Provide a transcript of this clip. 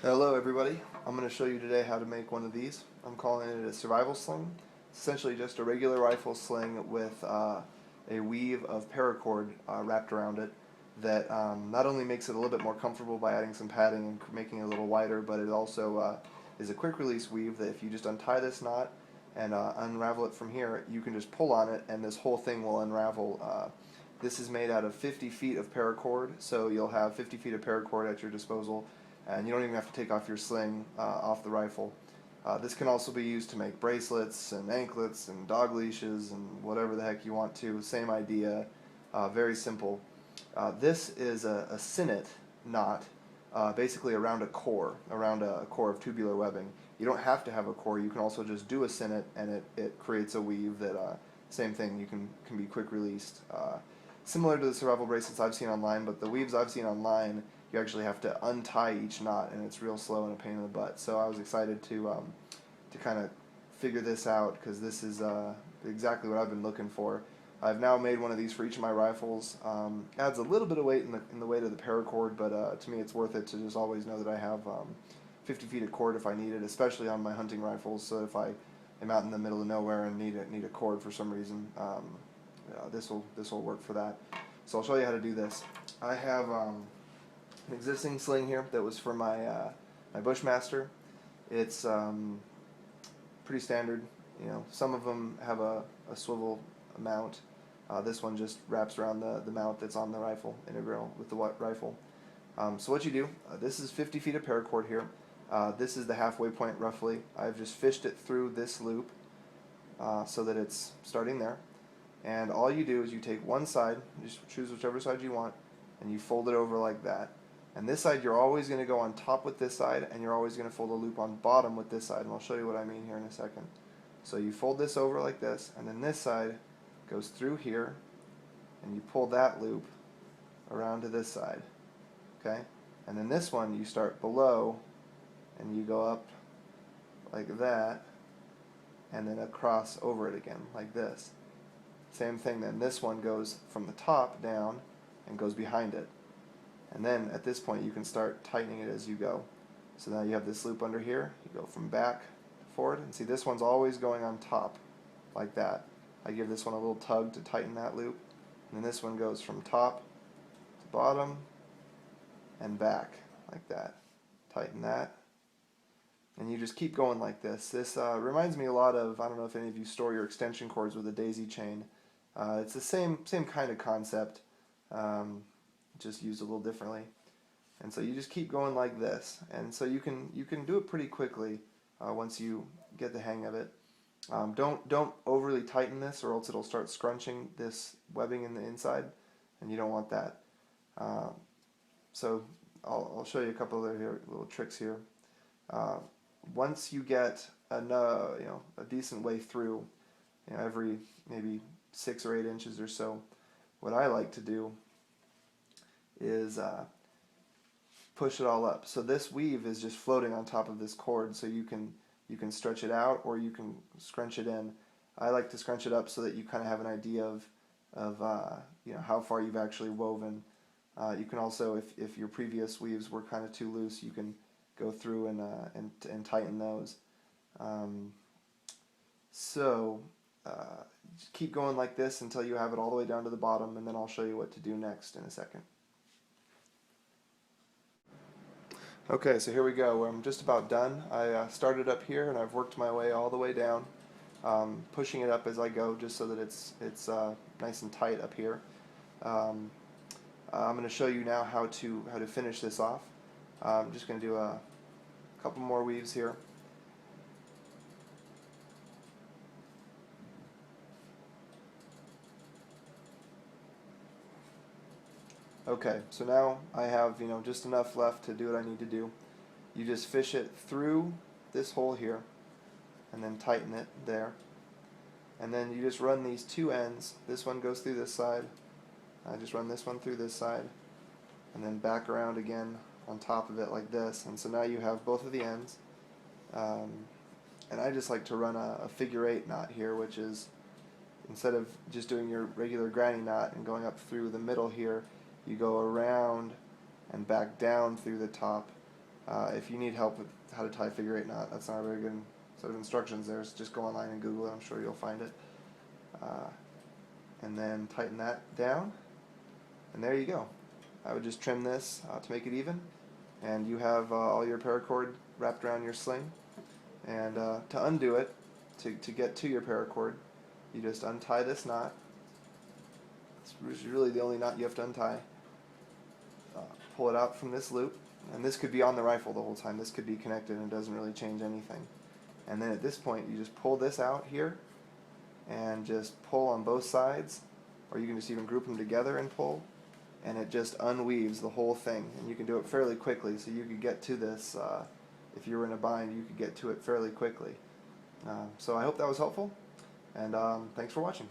Hello everybody, I'm going to show you today how to make one of these. I'm calling it a survival sling. It's essentially just a regular rifle sling with a weave of paracord wrapped around it that not only makes it a little bit more comfortable by adding some padding and making it a little wider, but it also is a quick release weave that if you just untie this knot and unravel it from here, you can just pull on it and this whole thing will unravel. This is made out of 50 feet of paracord, so you'll have 50 feet of paracord at your disposal, and you don't even have to take off your sling off the rifle. This can also be used to make bracelets and anklets and dog leashes and whatever the heck you want to. Same idea, very simple. This is a sinnet knot, basically around a core of tubular webbing. You don't have to have a core. You can also just do a sinnet, and it creates a weave that, same thing, you can be quick released. Similar to the survival bracelets I've seen online, but the weaves I've seen online, you actually have to untie each knot, and it's real slow and a pain in the butt. So I was excited to kind of figure this out, because this is exactly what I've been looking for. I've now made one of these for each of my rifles. Adds a little bit of weight in the weight of the paracord, but to me it's worth it to just always know that I have 50 feet of cord if I need it, especially on my hunting rifles. So if I am out in the middle of nowhere and need a cord for some reason, this will work for that. So I'll show you how to do this. I have an existing sling here that was for my Bushmaster. It's pretty standard. You know, some of them have a swivel mount. This one just wraps around the mount that's on the rifle, integral with the rifle. So what you do, this is 50 feet of paracord here. This is the halfway point roughly. I've just fished it through this loop so that it's starting there. And all you do is you take one side, just choose whichever side you want, and you fold it over like that. And this side you're always going to go on top with this side, and you're always going to fold a loop on bottom with this side, and I'll show you what I mean here in a second. So you fold this over like this, and then this side goes through here, and you pull that loop around to this side, okay? And then this one you start below, and you go up like that, and then across over it again, like this. Same thing then, this one goes from the top down and goes behind it. And then at this point you can start tightening it as you go. So now you have this loop under here, you go from back to forward, and see this one's always going on top, like that. I give this one a little tug to tighten that loop, and then this one goes from top to bottom and back, like that. Tighten that. And you just keep going like this. This reminds me a lot of, I don't know if any of you store your extension cords with a daisy chain. It's the same kind of concept, just used a little differently. And so you just keep going like this, and so you can do it pretty quickly once you get the hang of it. Don't overly tighten this, or else it'll start scrunching this webbing in the inside, and you don't want that. So I'll show you a couple of little tricks here. Once you get a decent way through, every maybe 6 or 8 inches or so, what I like to do is push it all up. So this weave is just floating on top of this cord, so you can stretch it out or you can scrunch it in. I like to scrunch it up so that you kind of have an idea of how far you've actually woven. You can also, if your previous weaves were kind of too loose, you can go through and tighten those. Just keep going like this until you have it all the way down to the bottom, and then I'll show you what to do next in a second. Okay, so here we go. I'm just about done. I started up here and I've worked my way all the way down, pushing it up as I go just so that it's nice and tight up here. I'm going to show you now how to finish this off. I'm just going to do a couple more weaves here. Okay, so now I have just enough left to do what I need to do. You just fish it through this hole here, and then tighten it there. And then you just run these two ends. This one goes through this side. I just run this one through this side, and then back around again on top of it like this. And so now you have both of the ends. And I just like to run a figure 8 knot here, which is, instead of just doing your regular granny knot and going up through the middle here, you go around and back down through the top, If you need help with how to tie a figure 8 knot, that's not a very good set of instructions there. So just go online and Google it. I'm sure you'll find it. And then tighten that down, and there you go. I would just trim this to make it even, and you have all your paracord wrapped around your sling. And to undo it, to get to your paracord, you just untie this knot. It's really the only knot you have to untie. Pull it out from this loop, and this could be on the rifle the whole time. This could be connected and it doesn't really change anything. And then at this point you just pull this out here and just pull on both sides, or you can just even group them together and pull, and it just unweaves the whole thing. And you can do it fairly quickly, so you could get to this, if you were in a bind, you could get to it fairly quickly. So I hope that was helpful, and thanks for watching.